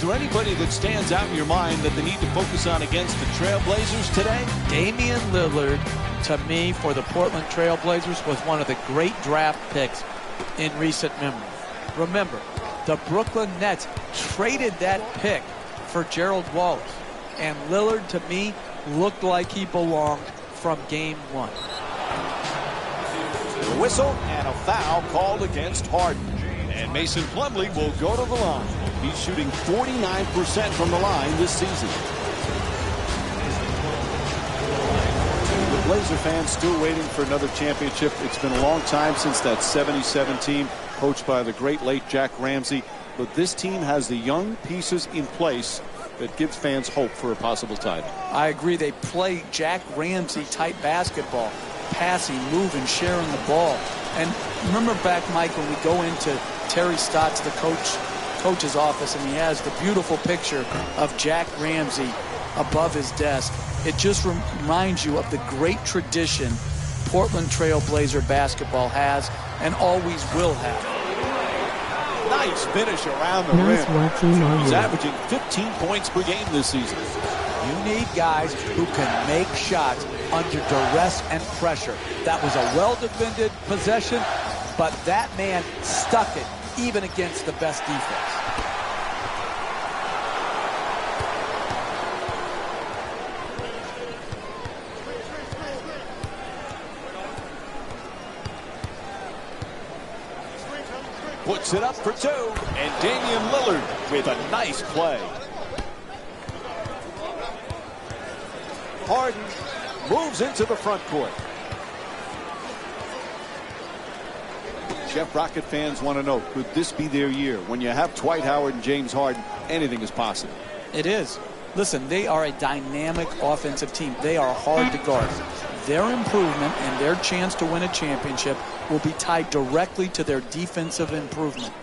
there anybody that stands out in your mind that they need to focus on against the Trailblazers today? Damian Lillard, to me, for the Portland Trailblazers, was one of the great draft picks in recent memory. Remember, the Brooklyn Nets traded that pick for Gerald Wallace. And Lillard, to me, looked like he belonged from game one. The whistle and a foul called against Harden. And Mason Plumlee will go to the line. He's shooting 49% from the line this season. The Blazer fans still waiting for another championship. It's been a long time since that 77 team coached by the great late Jack Ramsey. But this team has the young pieces in place that gives fans hope for a possible title. I agree. They play Jack Ramsey type basketball. Passing, moving, sharing the ball. And remember back, Mike, when we go into Terry Stotts, the coach's office, and he has the beautiful picture of Jack Ramsey above his desk. It just reminds you of the great tradition Portland Trail Blazer basketball has and always will have. Nice finish around the rim. He's averaging 15 points per game this season. You need guys who can make shots under duress and pressure. That was a well-defended possession, but that man stuck it even against the best defense. Puts it up for two, and Damian Lillard with a nice play. Harden moves into the front court. Jeff, Rocket fans want to know, could this be their year? When you have Dwight Howard and James Harden, anything is possible. It is. Listen, they are a dynamic offensive team. They are hard to guard. Their improvement and their chance to win a championship will be tied directly to their defensive improvement.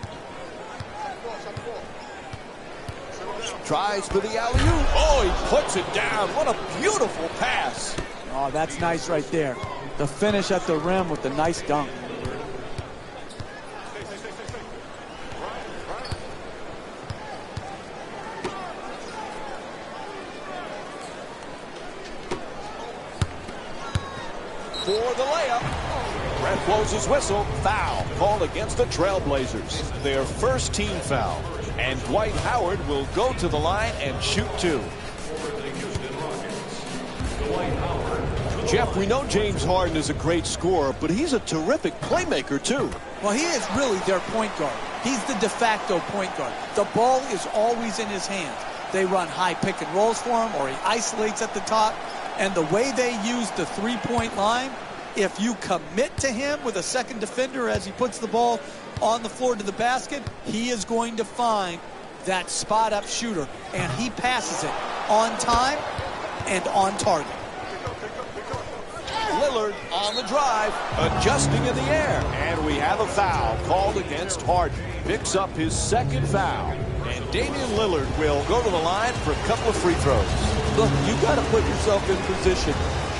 Tries for the alley-oop. Oh, he puts it down. What a beautiful pass. Oh, that's nice right there. The finish at the rim with the nice dunk. For the layup. Ref blows his whistle. Foul called against the Trailblazers. Their first team foul. And Dwight Howard will go to the line and shoot two. Jeff, we know James Harden is a great scorer, but he's a terrific playmaker too. Well, he is really their point guard. He's the de facto point guard. The ball is always in his hands. They run high pick and rolls for him, or he isolates at the top. And the way they use the three-point line, if you commit to him with a second defender as he puts the ball on the floor to the basket, he is going to find that spot-up shooter. And he passes it on time and on target. Lillard on the drive, adjusting in the air. And we have a foul called against Harden. Picks up his second foul. And Damian Lillard will go to the line for a couple of free throws. Look, you got to put yourself in position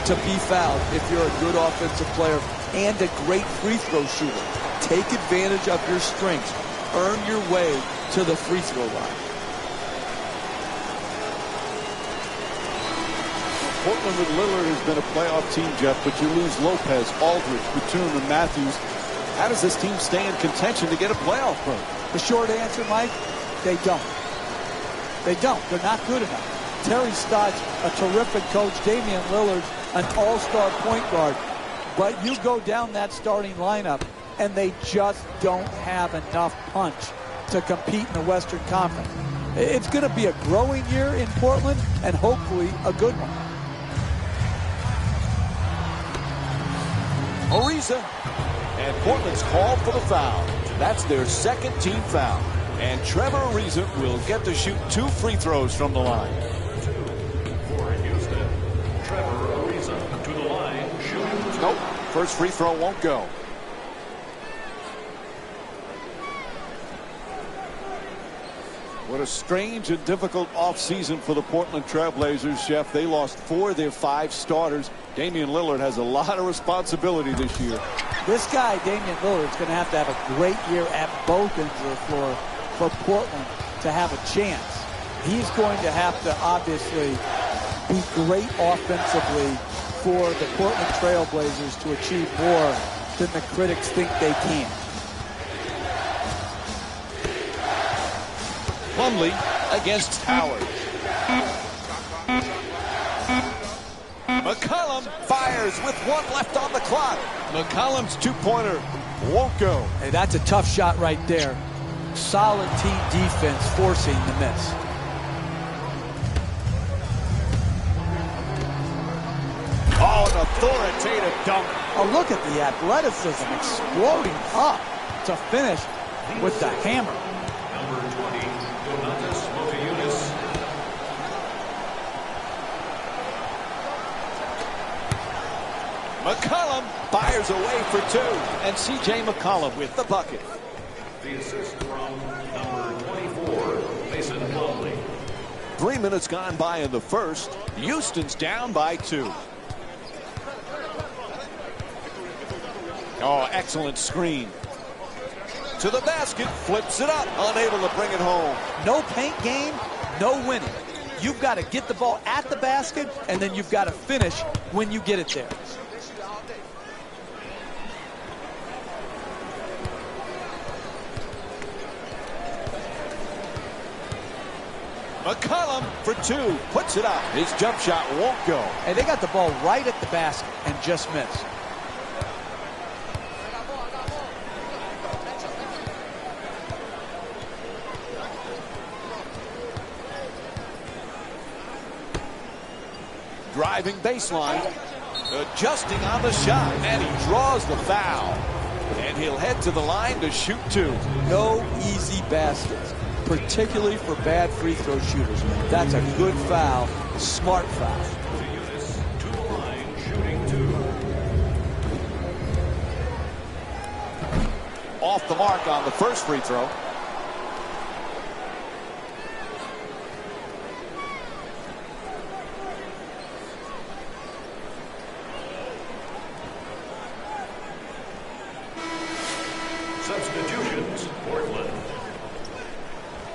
to be fouled if you're a good offensive player and a great free throw shooter. Take advantage of your strengths. Earn your way to the free throw line. Portland with Lillard has been a playoff team, Jeff, but you lose Lopez, Aldridge, Batum, and Matthews. How does this team stay in contention to get a playoff berth? The short answer, Mike, they don't. They don't. They're not good enough. Terry Stotts, a terrific coach. Damian Lillard, an all-star point guard. But you go down that starting lineup, and they just don't have enough punch to compete in the Western Conference. It's going to be a growing year in Portland, and hopefully a good one. Ariza, and Portland's called for the foul. That's their second team foul. And Trevor Ariza will get to shoot two free throws from the line. For Houston, Trevor Ariza to the line, shooting. Nope, first free throw won't go. What a strange and difficult offseason for the Portland Trailblazers, Jeff. They lost 4 of their 5 starters. Damian Lillard has a lot of responsibility this year. This guy, Damian Lillard, is going to have a great year at both ends of the floor for Portland to have a chance He's going to have to obviously be great offensively for the Portland Trail Blazers to achieve more than the critics think they can. Plumlee against Howard. McCollum fires with 1 left on the clock. McCollum's two-pointer won't go. Hey, that's a tough shot right there. Solid team defense forcing the miss. Oh, an authoritative dunk. Oh, look at the athleticism exploding up to finish with the hammer. Number 20, Donatas Motiejunas. McCollum fires away for 2. And C.J. McCollum with the bucket. The assist from number 24, Mason Plumlee. 3 minutes gone by in the first. Houston's down by 2. Oh, excellent screen. To the basket, flips it up, unable to bring it home. No paint game, no winning. You've got to get the ball at the basket, and then you've got to finish when you get it there. McCollum for 2, puts it up. His jump shot won't go. And they got the ball right at the basket and just missed. Driving baseline, adjusting on the shot, and he draws the foul. And he'll head to the line to shoot 2. No easy baskets, particularly for bad free throw shooters. That's a good foul, smart foul. Motiejunas to the line, shooting 2. Off the mark on the first free throw. Substitutions, Portland.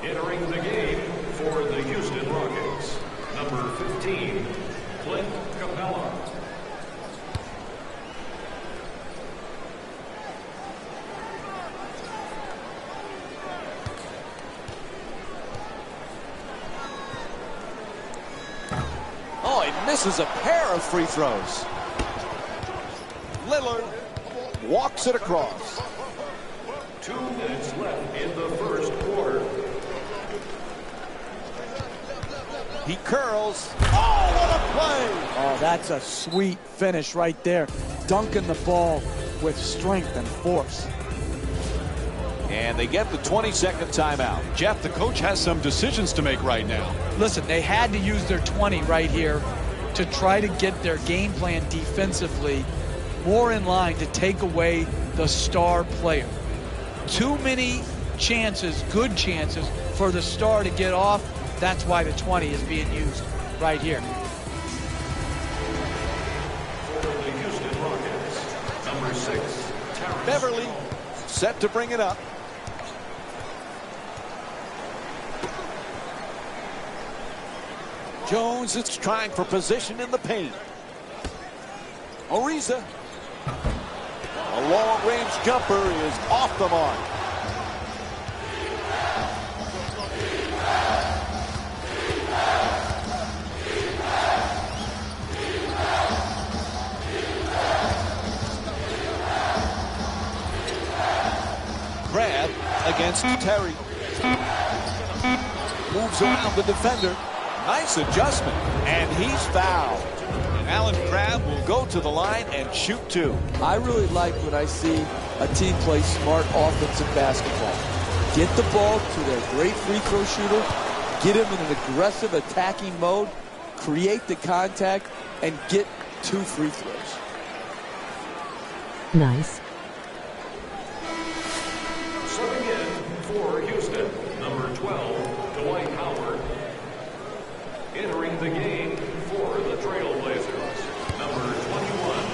Entering the game for the Houston Rockets, number 15, Clint Capella. Oh, he misses a pair of free throws. Lillard walks it across. 2 minutes left in the first quarter. He curls. Oh, what a play! Oh, that's a sweet finish right there. Dunking the ball with strength and force. And they get the 20-second timeout. Jeff, the coach has some decisions to make right now. Listen, they had to use their 20 right here to try to get their game plan defensively more in line to take away the star player. Too many chances, good chances, for the star to get off. That's why the 20 is being used right here. For the Houston Rockets, number 6, Terrence Beverly set to bring it up. Jones is trying for position in the paint. Ariza. A long-range jumper is off the mark. Grab against Terry. Moves around the defender. Nice adjustment, and he's fouled. Allen Crabbe will go to the line and shoot 2. I really like when I see a team play smart offensive basketball. Get the ball to their great free throw shooter, get him in an aggressive attacking mode, create the contact, and get 2 free throws. Nice. Subbing in for Houston, number 12, Dwight Howard. Entering the game for the Trailblazers, number 21,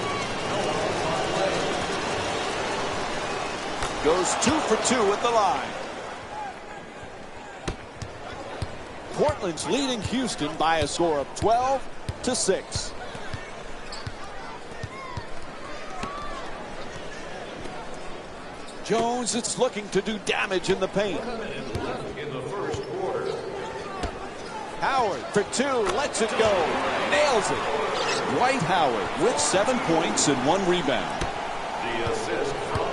Noah Vonleh. Goes 2 for 2 at the line. Portland's leading Houston by a score of 12-6. Jones is looking to do damage in the paint. In the first quarter. Howard for two, lets it go, nails it. Dwight Howard with 7 points and 1 rebound. The assist from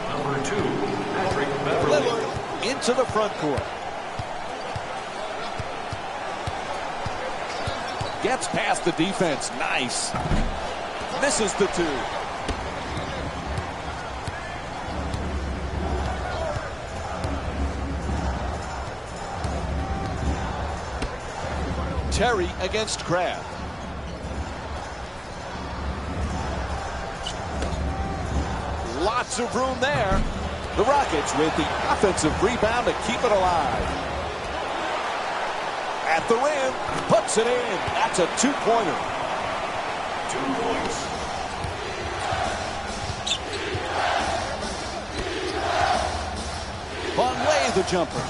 number 2, Patrick Beverly. Lillard into the front court. Gets past the defense, nice. Misses the two. Terry against Crabbe. Lots of room there. The Rockets with the offensive rebound to keep it alive. At the rim, puts it in. That's a two-pointer. 2 points. Vonleh the jumper.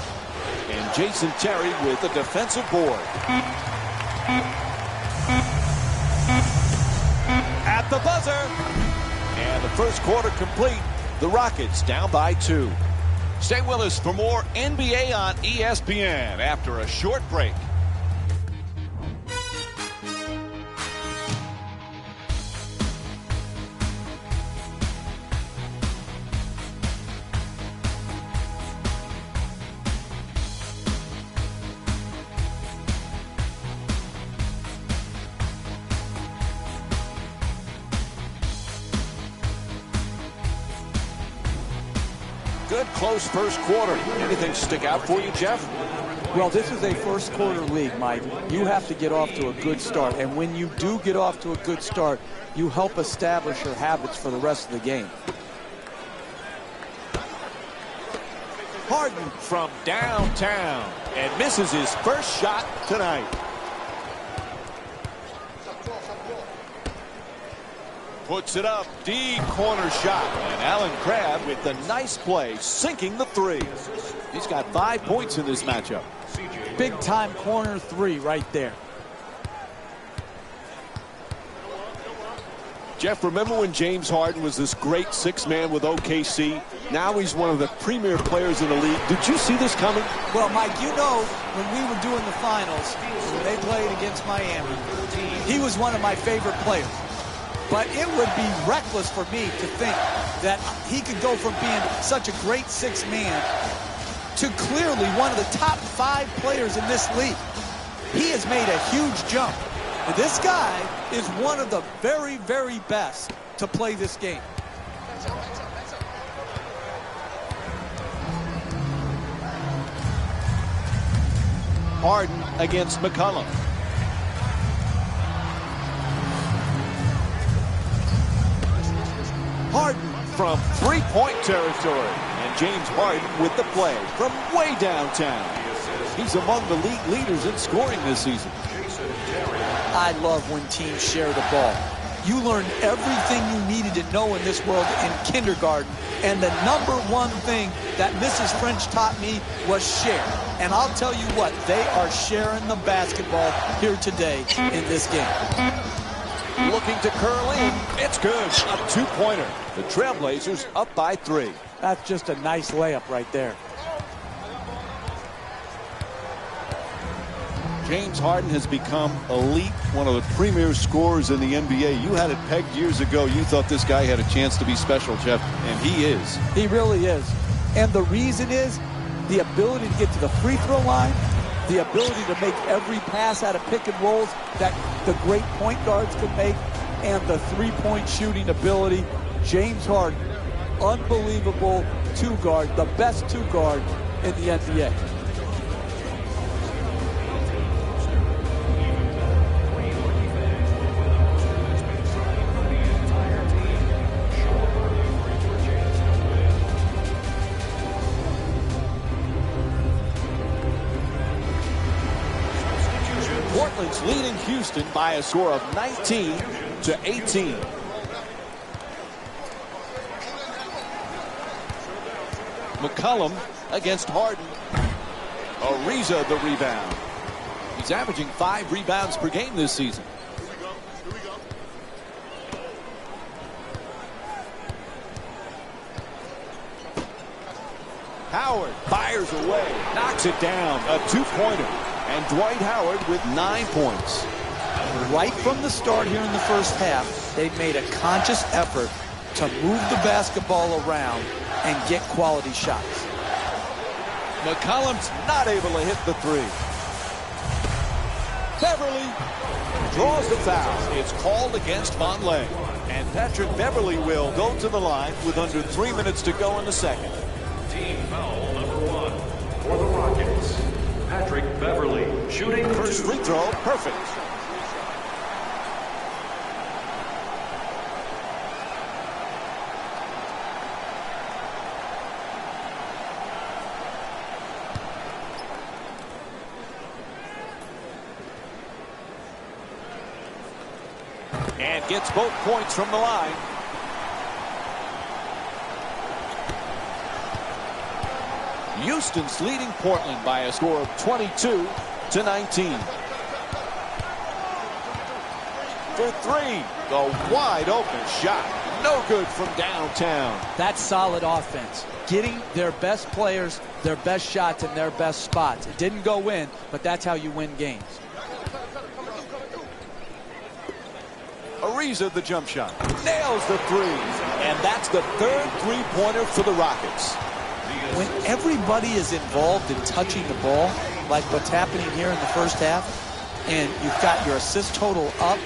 And Jason Terry with the defensive board. At the buzzer. And the first quarter complete. The Rockets down by 2. Stay with us for more NBA on ESPN after a short break. Good close first quarter. Anything stick out for you, Jeff? Well, this is a first quarter league, Mike. You have to get off to a good start. And when you do get off to a good start, you help establish your habits for the rest of the game. Harden from downtown and misses his first shot tonight. Puts it up, deep corner shot. And Allen Crabbe with the nice play, sinking the three. He's got 5 points in this matchup. Big time corner three right there. Jeff, remember when James Harden was this great six-man with OKC? Now he's one of the premier players in the league. Did you see this coming? Well, Mike, you know, when we were doing the finals, when they played against Miami, he was one of my favorite players. But it would be reckless for me to think that he could go from being such a great six-man to clearly one of the top 5 players in this league. He has made a huge jump. And this guy is one of the very, very best to play this game. Harden against McCollum. Harden from three-point territory. And James Harden with the play from way downtown. He's among the league leaders in scoring this season. I love when teams share the ball. You learn everything you needed to know in this world in kindergarten. And the number one thing that Mrs. French taught me was share. And I'll tell you what, they are sharing the basketball here today in this game. Looking to curl in. It's good. A two-pointer. The Trailblazers up by 3. That's just a nice layup right there. James Harden has become elite, one of the premier scorers in the NBA. You had it pegged years ago. You thought this guy had a chance to be special, Jeff, and he is. He really is. And the reason is the ability to get to the free throw line, the ability to make every pass out of pick and rolls that the great point guards can make, and the three-point shooting ability. James Harden, unbelievable two-guard, the best two-guard in the NBA. Portland's leading Houston by a score of 19-18. McCollum against Harden. Ariza the rebound. He's averaging 5 rebounds per game this season. Howard fires away, knocks it down, a 2-pointer. And Dwight Howard with 9 points. Right from the start here in the first half, they've made a conscious effort to move the basketball around and get quality shots. McCollum's not able to hit the 3. Beverly draws the foul. It's called against Vonleh. And Patrick Beverly will go to the line with under 3 minutes to go in the second. Team foul number 1 for the Rockets. Patrick Beverly shooting First free throw, perfect. And gets both points from the line. Houston's leading Portland by a score of 22-19. For 3, the wide open shot. No good from downtown. That's solid offense. Getting their best players, their best shots, in their best spots. It didn't go in, but that's how you win games. Ariza the jump shot. Nails the 3. And that's the 3rd three-pointer for the Rockets. When everybody is involved in touching the ball, like what's happening here in the first half, and you've got your assist total up,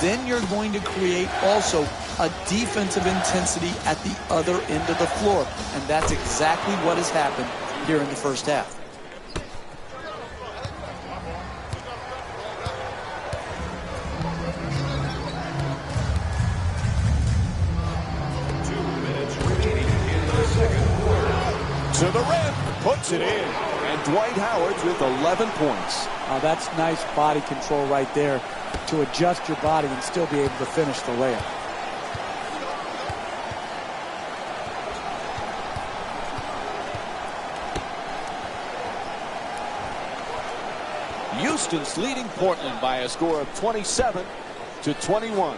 then you're going to create also a defensive intensity at the other end of the floor. And that's exactly what has happened here in the first half. To the rim, puts it in. And Dwight Howard with 11 points. That's nice body control right there to adjust your body and still be able to finish the layup. Houston's leading Portland by a score of 27-21.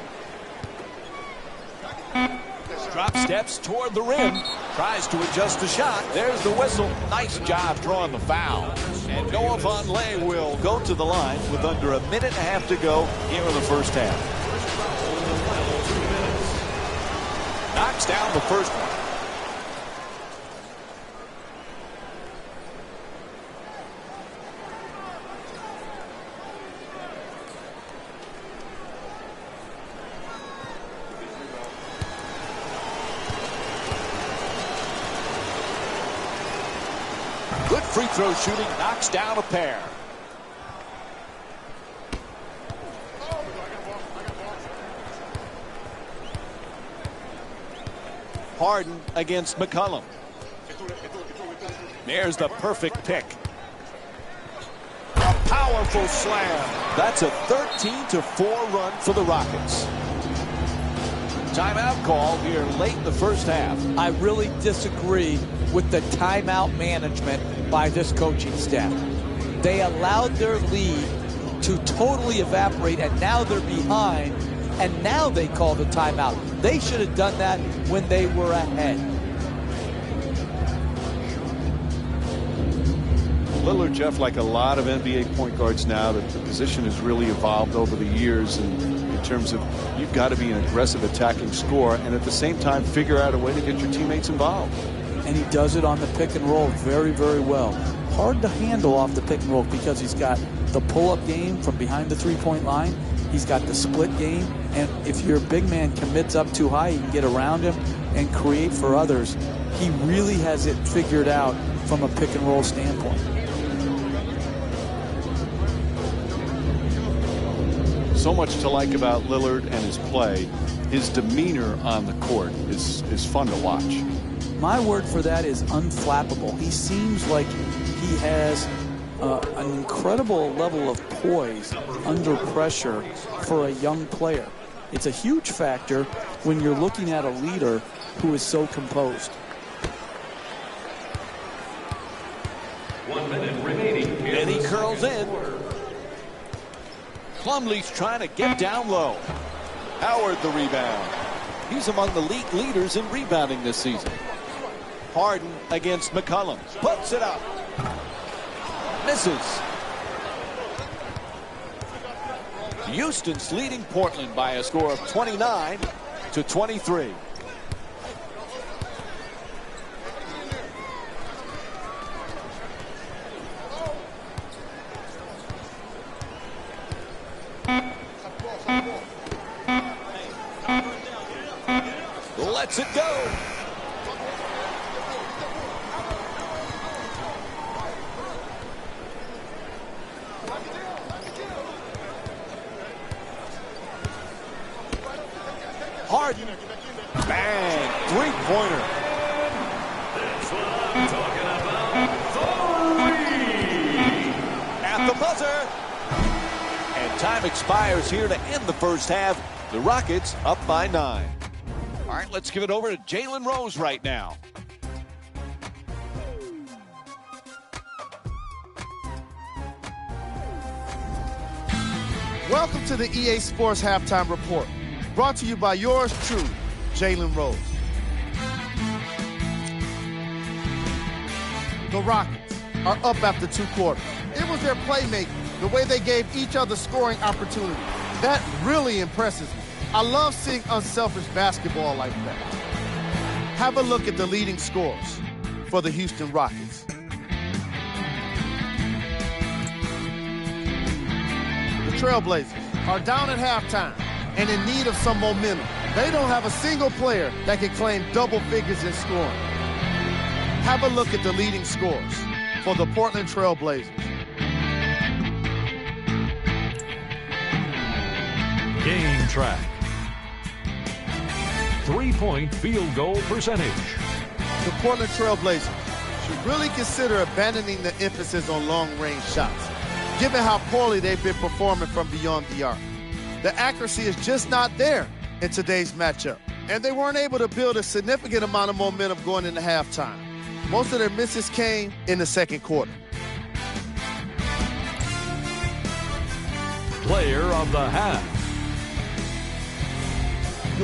Drop steps toward the rim. Tries to adjust the shot. There's the whistle. Nice job drawing the foul. And Noah Vonleh will go to the line with under a minute and a half to go here in the first half. Knocks down the first one. Good free throw shooting, knocks down a pair. Harden against McCollum. There's the perfect pick. A powerful slam. That's a 13-4 run for the Rockets. Timeout call here late in the first half. I really disagree with the timeout management by this coaching staff. They allowed their lead to totally evaporate, and now they're behind, and now they call the timeout. They should have done that when they were ahead. Lillard, Jeff, like a lot of NBA point guards now, that the position has really evolved over the years, and in terms of you've got to be an aggressive attacking scorer and at the same time figure out a way to get your teammates involved. And he does it on the pick and roll very, very well. Hard to handle off the pick and roll because he's got the pull-up game from behind the three-point line. He's got the split game. And if your big man commits up too high, you can get around him and create for others. He really has it figured out from a pick and roll standpoint. So much to like about Lillard and his play. His demeanor on the court is fun to watch. My word for that is unflappable. He seems like he has an incredible level of poise under pressure for a young player. It's a huge factor when you're looking at a leader who is so composed. 1 minute remaining. And he curls in. Plumlee's trying to get down low. Howard the rebound. He's among the league leaders in rebounding this season. Harden against McCollum. Puts it up. Misses. Houston's leading Portland by a score of 29-23. Lets it go. Harden. Bang. Three-pointer. That's what I'm talking about. Three. At the buzzer. And time expires here to end the first half. The Rockets up by 9. All right, let's give it over to Jalen Rose right now. Welcome to the EA Sports Halftime Report, brought to you by yours truly, Jalen Rose. The Rockets are up after 2 quarters. It was their playmaking, the way they gave each other scoring opportunities. That really impresses me. I love seeing unselfish basketball like that. Have a look at the leading scorers for the Houston Rockets. The Trailblazers are down at halftime and in need of some momentum. They don't have a single player that can claim double figures in scoring. Have a look at the leading scorers for the Portland Trailblazers. Game track. 3-point field goal percentage. The Portland Trailblazers should really consider abandoning the emphasis on long-range shots, given how poorly they've been performing from beyond the arc. The accuracy is just not there in today's matchup, and they weren't able to build a significant amount of momentum going into halftime. Most of their misses came in the second quarter. Player of the half.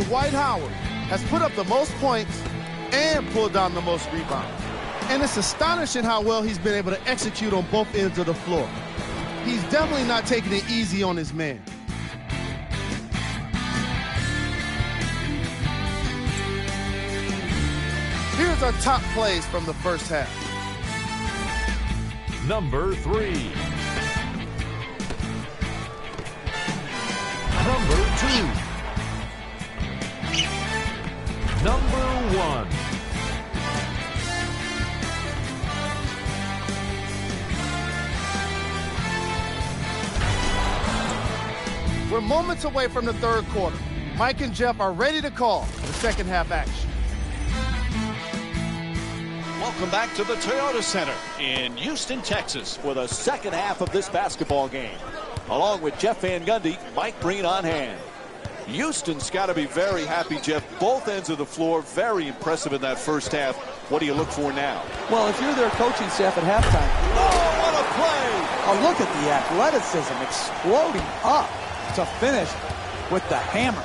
Dwight Howard has put up the most points and pulled down the most rebounds. And it's astonishing how well he's been able to execute on both ends of the floor. He's definitely not taking it easy on his man. Here's our top plays from the first half. Number 3. Number 2. Number 1. We're moments away from the third quarter. Mike and Jeff are ready to call the second half action. Welcome back to the Toyota Center in Houston, Texas, for the second half of this basketball game. Along with Jeff Van Gundy, Mike Breen on hand. Houston's got to be very happy, Jeff. Both ends of the floor, very impressive in that first half. What do you look for now? Well, if you're their coaching staff at halftime, Oh, what a play! oh, look at the athleticism exploding up to finish with the hammer.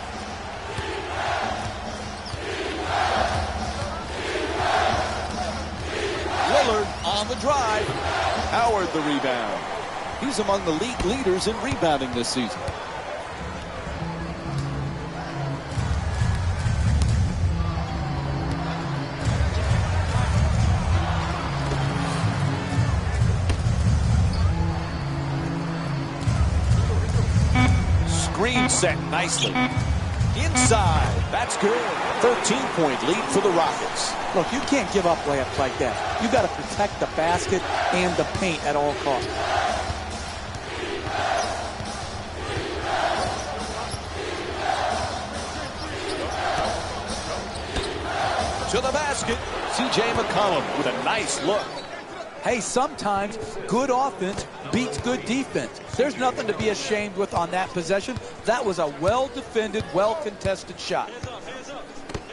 Lillard on the drive. Howard the rebound. He's among the league leaders in rebounding this season. Screen set nicely. Inside. That's good. 13-point lead for the Rockets. Look, you can't give up layups like that. You got to protect the basket and the paint at all costs. To the basket. C.J. McCollum with a nice look. Hey, sometimes good offense beats good defense. There's nothing to be ashamed with on that possession. That was a well-defended, well-contested shot.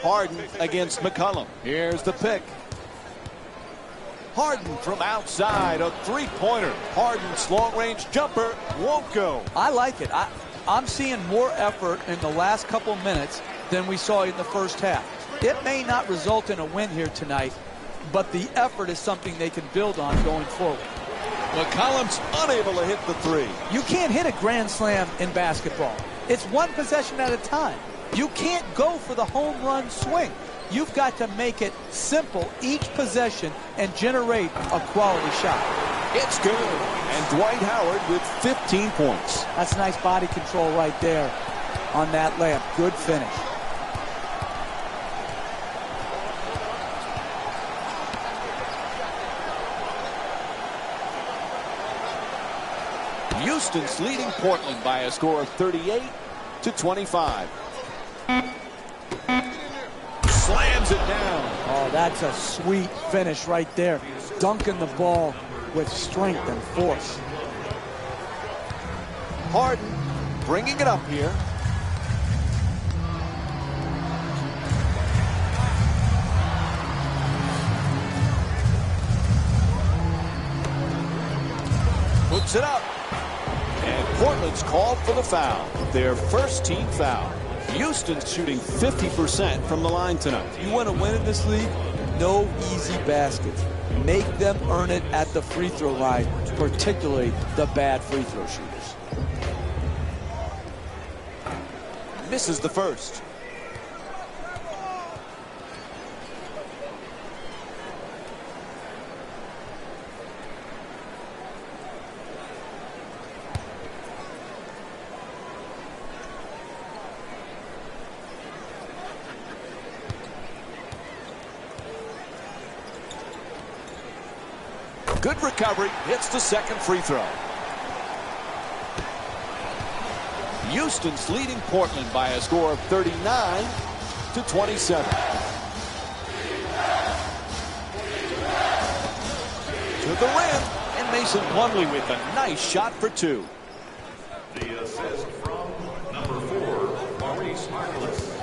Harden against McCollum. Here's the pick. Harden from outside, a three-pointer. Harden's long-range jumper won't go. I like it. I'm seeing more effort in the last couple minutes than we saw in the first half. It may not result in a win here tonight, but the effort is something they can build on going forward. McCollum's unable to hit the three. You can't hit a grand slam in basketball. It's one possession at a time. You can't go for the home run swing. You've got to make it simple each possession and generate a quality shot. It's good. And Dwight Howard with 15 points. That's nice body control right there on that layup. Good finish. Houston's leading Portland by a score of 38-25. Slams it down. Oh, that's a sweet finish right there. Dunking the ball with strength and force. Harden bringing it up here. Puts it up. And Portland's called for the foul. Their first team foul. Houston's shooting 50% from the line tonight. You want to win in this league? No easy baskets. Make them earn it at the free throw line, particularly the bad free throw shooters. Misses the first. Good recovery, hits the second free throw. Houston's leading Portland by a score of 39-27. To the rim, and Mason Plumlee with a nice shot for two. The assist from number 4, Maurice Harkless.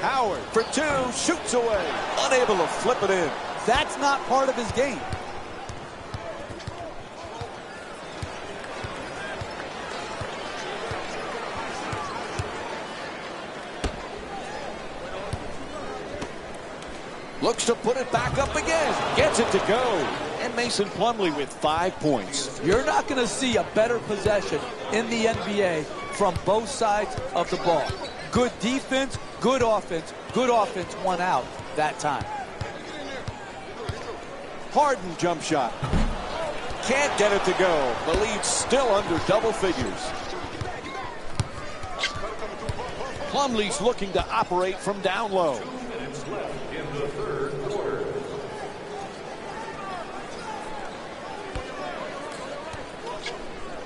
Howard for two, shoots away, unable to flip it in. That's not part of his game. Looks to put it back up again. Gets it to go. And Mason Plumlee with 5 points. You're not going to see a better possession in the NBA from both sides of the ball. Good defense, good offense won out that time. Harden jump shot. Can't get it to go. The lead's still under double figures. Plumlee's looking to operate from down low. 2 minutes left in the third quarter.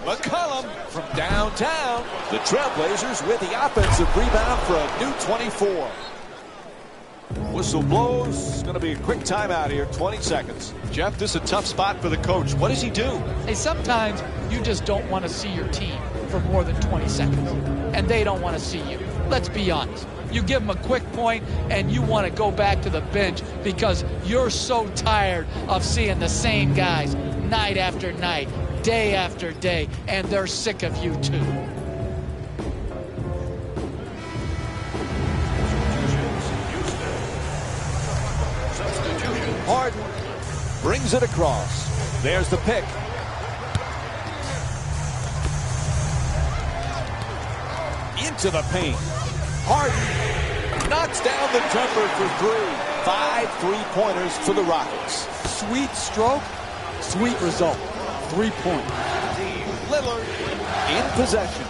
McCollum from downtown. The Trailblazers with the offensive rebound for a new 24. Whistle blows. It's going to be a quick timeout here, 20 seconds. Jeff, this is a tough spot for the coach. What does he do? Hey, sometimes you just don't want to see your team for more than 20 seconds, and they don't want to see you. Let's be honest. You give them a quick point, and you want to go back to the bench because you're so tired of seeing the same guys night after night, day after day, and they're sick of you too. Harden brings it across. There's the pick. Into the paint. Harden knocks down the jumper for three. 5 3-pointers for the Rockets. Sweet stroke, sweet result. 3 points. Lillard in possession.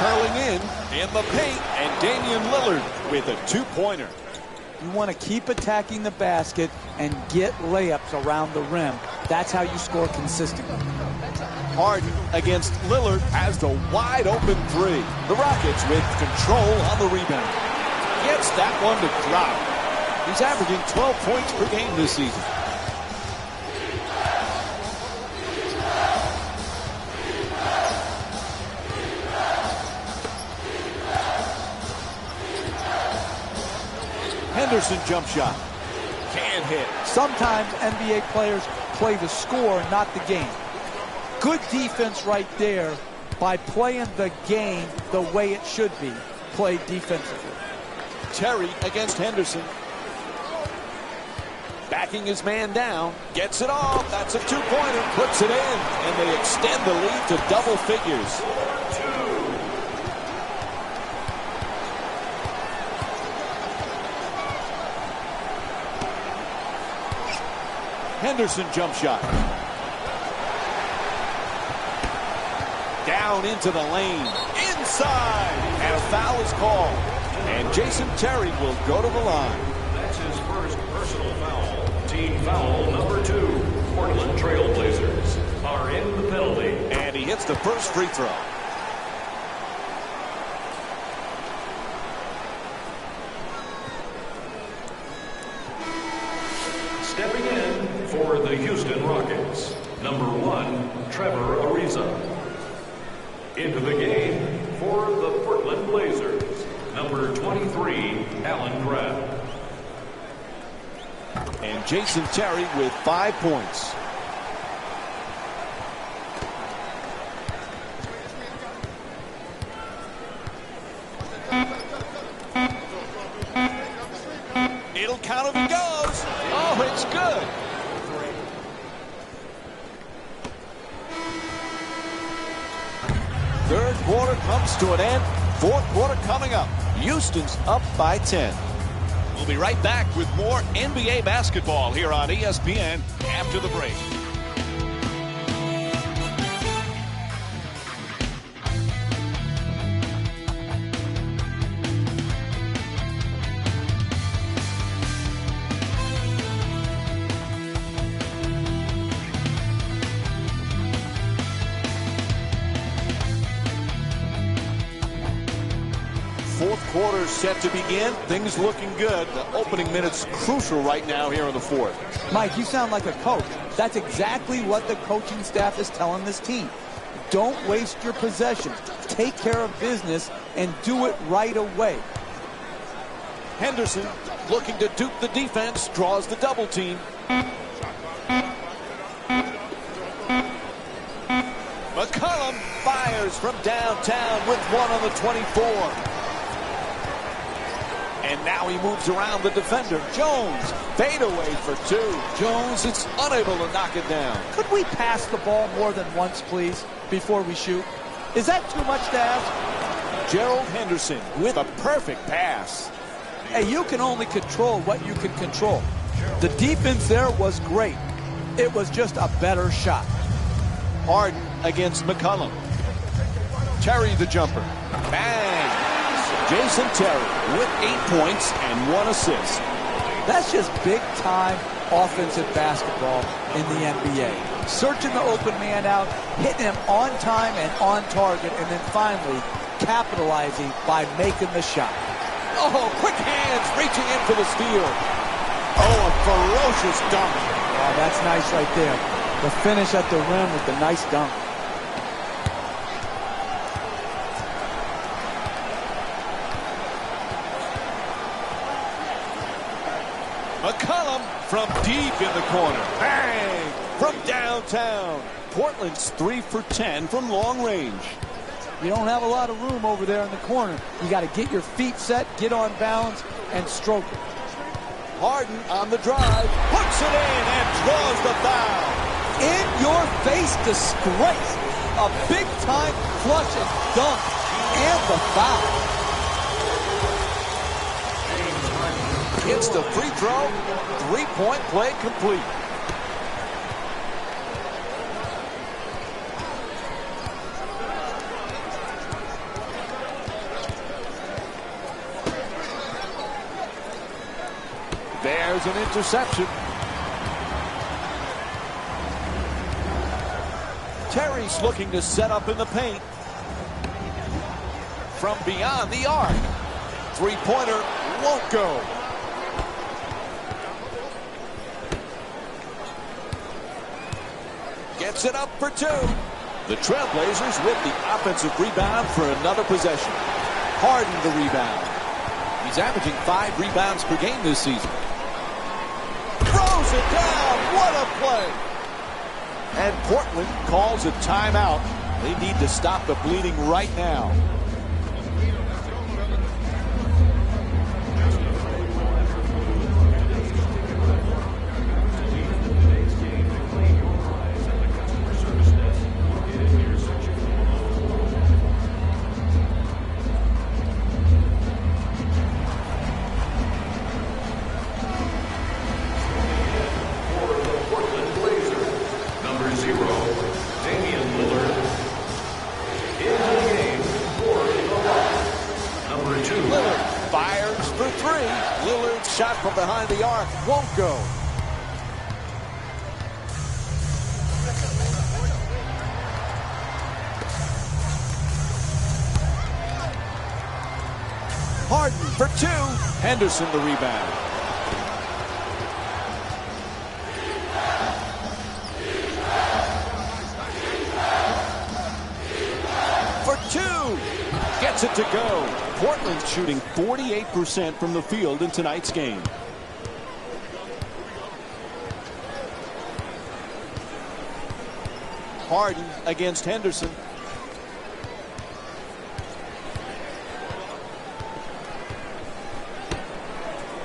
Curling in the paint, and Damian Lillard with a 2-pointer. You want to keep attacking the basket and get layups around the rim. That's how you score consistently. Harden against Lillard has the wide open three. The Rockets with control on the rebound. Gets that one to drop. He's averaging 12 points per game this season. Henderson jump shot. Can't hit. Sometimes NBA players play the score, not the game. Good defense right there by playing the game the way it should be played defensively. Terry against Henderson. Backing his man down. Gets it off. That's a two-pointer. Puts it in. And they extend the lead to double figures. Henderson jump shot. Down into the lane. Inside. And a foul is called. And Jason Terry will go to the line. That's his first personal foul. Team foul number 2. Portland Trail Blazers are in the penalty. And he hits the first free throw. Stepping in for the Houston Rockets, number 1, Trevor Ariza. Into the game for the Portland Blazers, number 23, Alan Crabb. And Jason Terry with 5 points. It'll count if he goes. Oh, it's good. Third quarter comes to an end. Fourth quarter coming up. Houston's up by 10. We'll be right back with more NBA basketball here on ESPN after the break. Fourth quarter set to begin. Things looking good. The opening minutes crucial right now here in the fourth. Mike, you sound like a coach. That's exactly what the coaching staff is telling this team. Don't waste your possessions. Take care of business and do it right away. Henderson looking to dupe the defense, draws the double team. McCollum fires from downtown with one on the 24. And now he moves around the defender. Jones, fade away for 2. Jones is unable to knock it down. Could we pass the ball more than once, please, before we shoot? Is that too much to ask? Gerald Henderson with a perfect pass. Hey, you can only control what you can control. The defense there was great. It was just a better shot. Harden against McCollum. Terry the jumper. Bang! Jason Terry with 8 points and 1 assist. That's just big-time offensive basketball in the NBA. Searching the open man out, hitting him on time and on target, and then finally capitalizing by making the shot. Oh, quick hands reaching in for the steal. Oh, a ferocious dunk. Oh, that's nice right there. The finish at the rim with the nice dunk. McCollum from deep in the corner. Bang! From downtown. Portland's 3 for 10 from long range. You don't have a lot of room over there in the corner. You got to get your feet set, get on balance, and stroke it. Harden on the drive, puts it in and draws the foul. In your face disgrace. A big-time flush and dunk and the foul. Hits the free throw. 3-point play complete. There's an interception. Terry's looking to set up in the paint. From beyond the arc. Three-pointer won't go. Gets it up for 2. The Trailblazers with the offensive rebound for another possession. Harden the rebound. He He's averaging 5 rebounds per game this season. Throws it down. What a play. And Portland calls a timeout. They need to stop the bleeding right now. Shot from behind the arc won't go. Harden for 2. Henderson the rebound. For 2. Gets it to go. Portland's shooting 48% from the field in tonight's game. Harden against Henderson.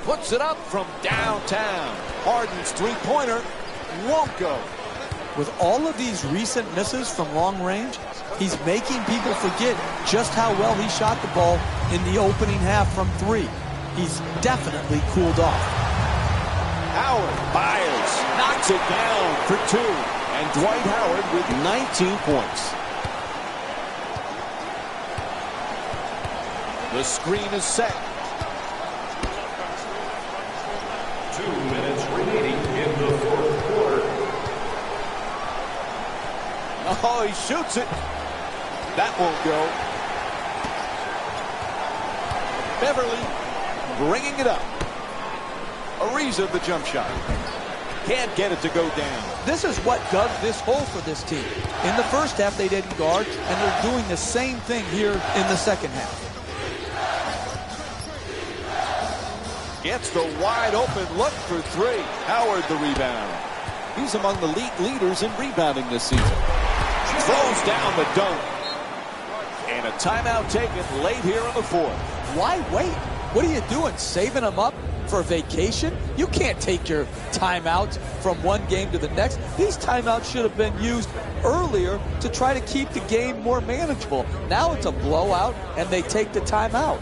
Puts it up from downtown. Harden's three-pointer won't go. With all of these recent misses from long range, he's making people forget just how well he shot the ball in the opening half from 3. He's definitely cooled off. Howard fires, knocks it down for 2. And Dwight Howard with 19 points. The screen is set. 2 minutes remaining in the fourth quarter. Oh, he shoots it. That won't go. Beverly bringing it up. Ariza the jump shot. Can't get it to go down. This is what dug this hole for this team. In the first half, they didn't guard, and they're doing the same thing here in the second half. Gets the wide open look for 3. Howard the rebound. He's among the league leaders in rebounding this season. Throws down the dunk. And a timeout taken late here in the fourth. Why wait? What are you doing? Saving them up for vacation? You can't take your timeouts from one game to the next. These timeouts should have been used earlier to try to keep the game more manageable. Now it's a blowout, and they take the timeout.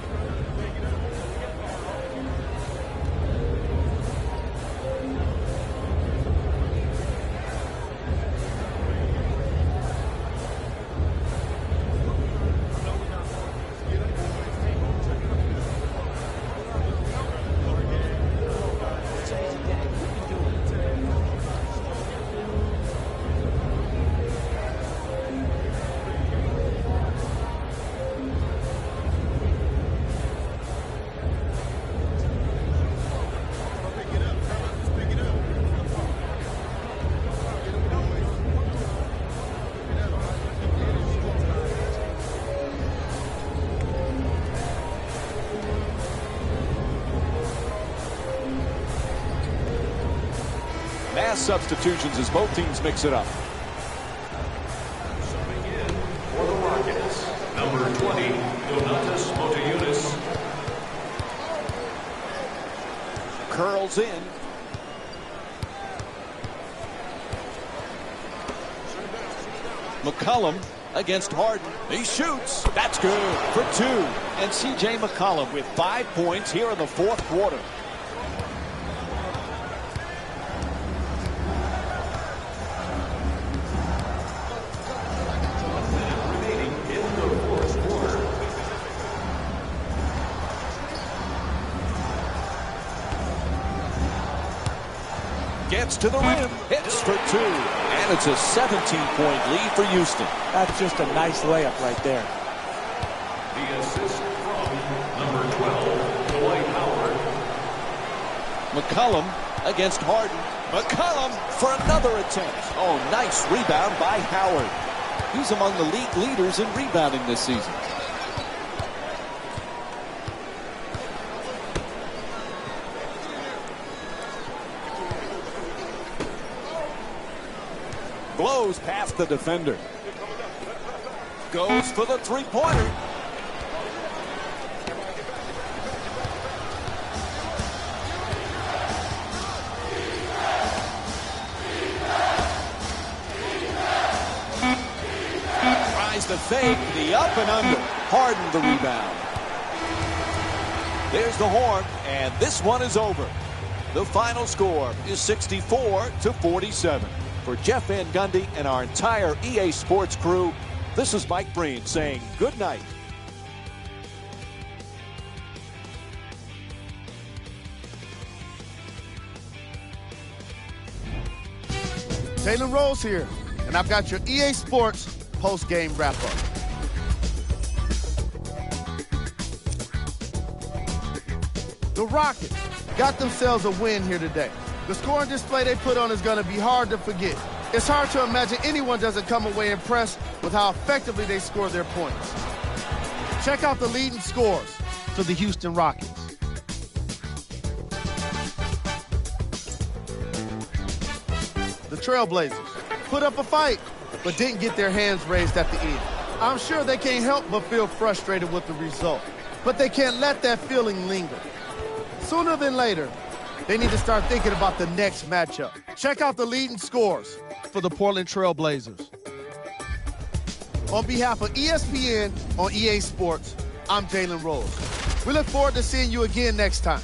Mass substitutions as both teams mix it up. Subbing in for the Rockets, number 20, Donatas Motiejunas. Curls in. McCollum against Harden. He shoots. That's good for 2. And C.J. McCollum with 5 points here in the fourth quarter. Gets to the rim, hits for 2, and it's a 17-point lead for Houston. That's just a nice layup right there. The assist from number 12, Dwight Howard. McCollum against Harden. McCollum for another attempt. Oh, nice rebound by Howard. He's among the league leaders in rebounding this season. Blows past the defender. Goes for the three-pointer. Tries to fake the up and under. Harden the rebound. There's the horn, and this one is over. The final score is 64-47. For Jeff Van Gundy and our entire EA Sports crew, this is Mike Breen saying good night. Jalen Rose here, and I've got your EA Sports post-game wrap-up. The Rockets got themselves a win here today. The scoring display they put on is going to be hard to forget. It's hard to imagine anyone doesn't come away impressed with how effectively they score their points. Check out the leading scores for the Houston Rockets. The Trailblazers put up a fight, but didn't get their hands raised at the end. I'm sure they can't help but feel frustrated with the result, but they can't let that feeling linger. Sooner than later, they need to start thinking about the next matchup. Check out the leading scores for the Portland Trail Blazers. On behalf of ESPN on EA Sports, I'm Jalen Rose. We look forward to seeing you again next time.